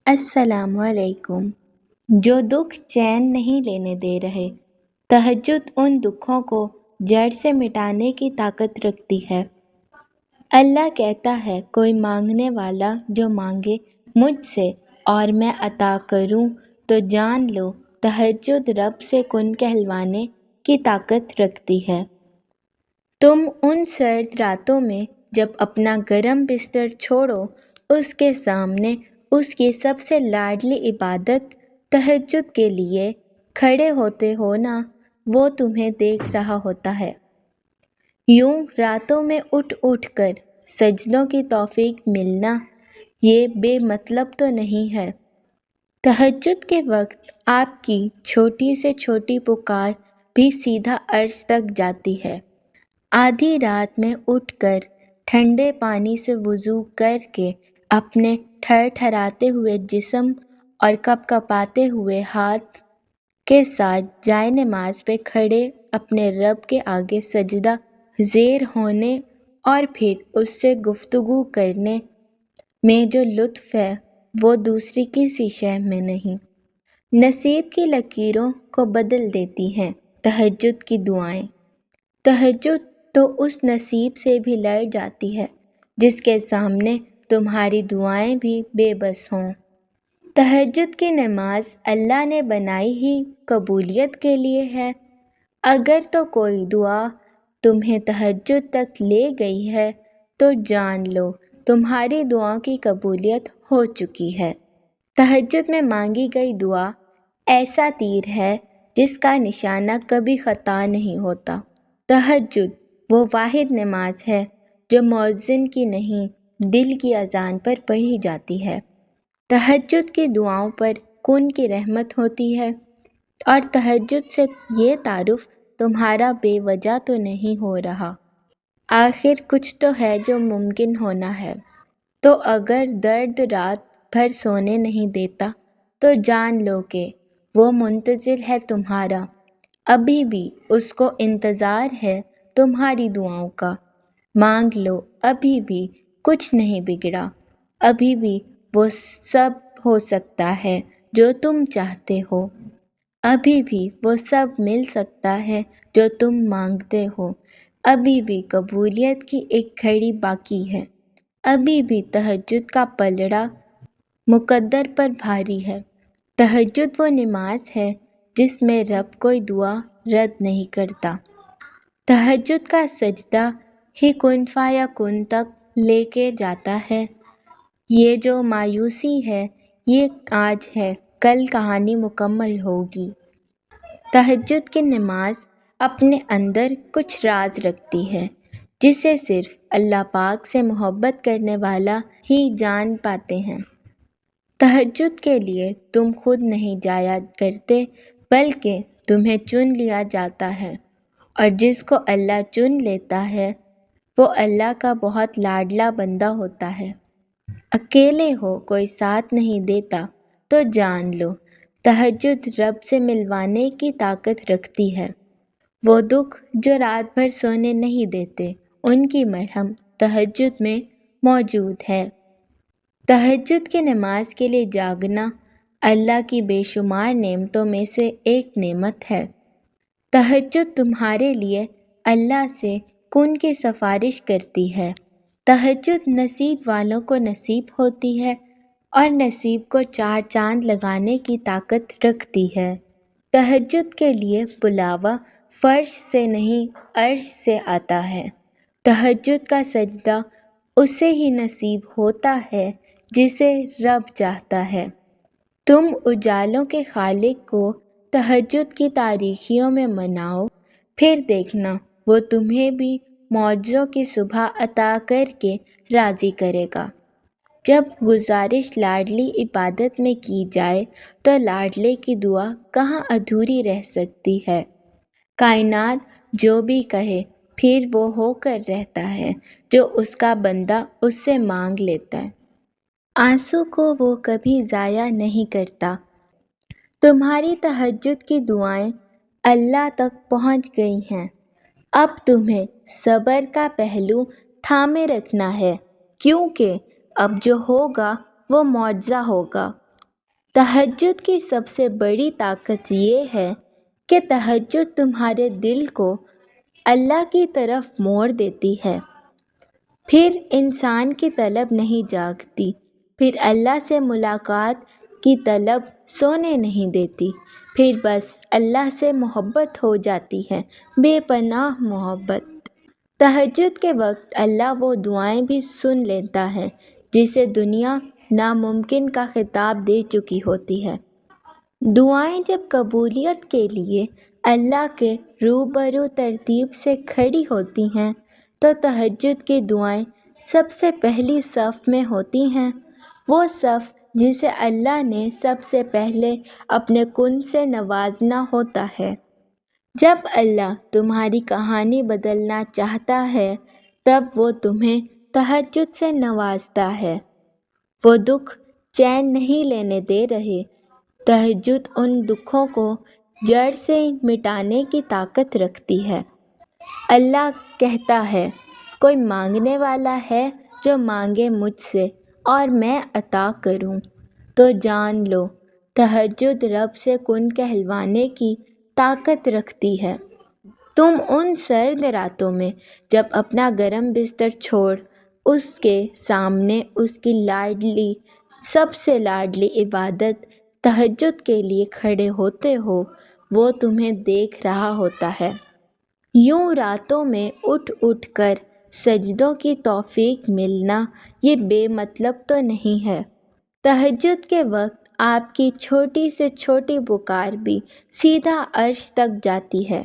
السلام علیکم۔ جو دکھ چین نہیں لینے دے رہے، تہجد ان دکھوں کو جڑ سے مٹانے کی طاقت رکھتی ہے۔ اللہ کہتا ہے، کوئی مانگنے والا جو مانگے مجھ سے اور میں عطا کروں تو جان لو تہجد رب سے کن کہلوانے کی طاقت رکھتی ہے۔ تم ان سرد راتوں میں جب اپنا گرم بستر چھوڑو، اس کے سامنے اس کی سب سے لاڈلی عبادت تہجد کے لیے کھڑے ہوتے ہو نا، وہ تمہیں دیکھ رہا ہوتا ہے۔ یوں راتوں میں اٹھ اٹھ کر سجدوں کی توفیق ملنا یہ بے مطلب تو نہیں ہے۔ تہجد کے وقت آپ کی چھوٹی سے چھوٹی پکار بھی سیدھا عرش تک جاتی ہے۔ آدھی رات میں اٹھ کر ٹھنڈے پانی سے وضو کر کے اپنے تھر تھراتے ہوئے جسم اور کپ کپاتے ہوئے ہاتھ کے ساتھ جائے نماز پہ کھڑے اپنے رب کے آگے سجدہ زیر ہونے اور پھر اس سے گفتگو کرنے میں جو لطف ہے وہ دوسری کسی شے میں نہیں۔ نصیب کی لکیروں کو بدل دیتی ہیں تہجد کی دعائیں۔ تہجد تو اس نصیب سے بھی لڑ جاتی ہے جس کے سامنے تمہاری دعائیں بھی بے بس ہوں۔ تہجد کی نماز اللہ نے بنائی ہی قبولیت کے لیے ہے۔ اگر تو کوئی دعا تمہیں تہجد تک لے گئی ہے تو جان لو تمہاری دعاؤں کی قبولیت ہو چکی ہے۔ تہجد میں مانگی گئی دعا ایسا تیر ہے جس کا نشانہ کبھی خطا نہیں ہوتا۔ تہجد وہ واحد نماز ہے جو مؤذن کی نہیں، دل کی اذان پر پڑھی جاتی ہے۔ تہجد کی دعاؤں پر کن کی رحمت ہوتی ہے، اور تہجد سے یہ تعارف تمہارا بے وجہ تو نہیں ہو رہا۔ آخر کچھ تو ہے جو ممکن ہونا ہے۔ تو اگر درد رات بھر سونے نہیں دیتا تو جان لو کہ وہ منتظر ہے تمہارا، ابھی بھی اس کو انتظار ہے تمہاری دعاؤں کا۔ مانگ لو، ابھی بھی کچھ نہیں بگڑا، ابھی بھی وہ سب ہو سکتا ہے جو تم چاہتے ہو، ابھی بھی وہ سب مل سکتا ہے جو تم مانگتے ہو، ابھی بھی قبولیت کی ایک گھڑی باقی ہے، ابھی بھی تہجد کا پلڑا مقدر پر بھاری ہے۔ تہجد وہ نماز ہے جس میں رب کوئی دعا رد نہیں کرتا۔ تہجد کا سجدہ ہی کن فیکون تک لے کے جاتا ہے۔ یہ جو مایوسی ہے یہ آج ہے، کل کہانی مکمل ہوگی۔ تہجد کی نماز اپنے اندر کچھ راز رکھتی ہے جسے صرف اللہ پاک سے محبت کرنے والا ہی جان پاتے ہیں۔ تہجد کے لیے تم خود نہیں جایا کرتے بلکہ تمہیں چن لیا جاتا ہے، اور جس کو اللہ چن لیتا ہے وہ اللہ کا بہت لاڈلا بندہ ہوتا ہے۔ اکیلے ہو، کوئی ساتھ نہیں دیتا تو جان لو تہجد رب سے ملوانے کی طاقت رکھتی ہے۔ وہ دکھ جو رات بھر سونے نہیں دیتے، ان کی مرہم تہجد میں موجود ہے۔ تہجد کی نماز کے لیے جاگنا اللہ کی بے شمار نعمتوں میں سے ایک نعمت ہے۔ تہجد تمہارے لیے اللہ سے کن کی سفارش کرتی ہے۔ تہجد نصیب والوں کو نصیب ہوتی ہے اور نصیب کو چار چاند لگانے کی طاقت رکھتی ہے۔ تہجد کے لیے بلاوا فرش سے نہیں عرش سے آتا ہے۔ تہجد کا سجدہ اسے ہی نصیب ہوتا ہے جسے رب چاہتا ہے۔ تم اجالوں کے خالق کو تہجد کی تاریکیوں میں مناؤ، پھر دیکھنا وہ تمہیں بھی معجزوں کی صبح عطا کر کے راضی کرے گا۔ جب گزارش لاڈلی عبادت میں کی جائے تو لاڈلے کی دعا کہاں ادھوری رہ سکتی ہے۔ کائنات جو بھی کہے پھر وہ ہو کر رہتا ہے جو اس کا بندہ اس سے مانگ لیتا ہے۔ آنسو کو وہ کبھی ضائع نہیں کرتا۔ تمہاری تہجد کی دعائیں اللہ تک پہنچ گئی ہیں، اب تمہیں صبر کا پہلو تھامے رکھنا ہے، کیونکہ اب جو ہوگا وہ معجزہ ہوگا۔ تہجد کی سب سے بڑی طاقت یہ ہے کہ تہجد تمہارے دل کو اللہ کی طرف موڑ دیتی ہے۔ پھر انسان کی طلب نہیں جاگتی، پھر اللہ سے ملاقات کی طلب سونے نہیں دیتی، پھر بس اللہ سے محبت ہو جاتی ہے، بے پناہ محبت۔ تہجد کے وقت اللہ وہ دعائیں بھی سن لیتا ہے جسے دنیا ناممکن کا خطاب دے چکی ہوتی ہے۔ دعائیں جب قبولیت کے لیے اللہ کے روبرو ترتیب سے کھڑی ہوتی ہیں تو تہجد کی دعائیں سب سے پہلی صف میں ہوتی ہیں، وہ صف جسے اللہ نے سب سے پہلے اپنے کن سے نوازنا ہوتا ہے۔ جب اللہ تمہاری کہانی بدلنا چاہتا ہے تب وہ تمہیں تہجد سے نوازتا ہے۔ وہ دکھ چین نہیں لینے دے رہے۔ تہجد ان دکھوں کو جڑ سے مٹانے کی طاقت رکھتی ہے۔ اللہ کہتا ہے، کوئی مانگنے والا ہے جو مانگے مجھ سے اور میں عطا کروں۔ تو جان لو تہجد رب سے کن کہلوانے کی طاقت رکھتی ہے۔ تم ان سرد راتوں میں جب اپنا گرم بستر چھوڑ اس کے سامنے اس کی لاڈلی سب سے لاڈلی عبادت تہجد کے لیے کھڑے ہوتے ہو، وہ تمہیں دیکھ رہا ہوتا ہے۔ یوں راتوں میں اٹھ اٹھ کر سجدوں کی توفیق ملنا یہ بے مطلب تو نہیں ہے۔ تہجد کے وقت آپ کی چھوٹی سے چھوٹی پکار بھی سیدھا عرش تک جاتی ہے۔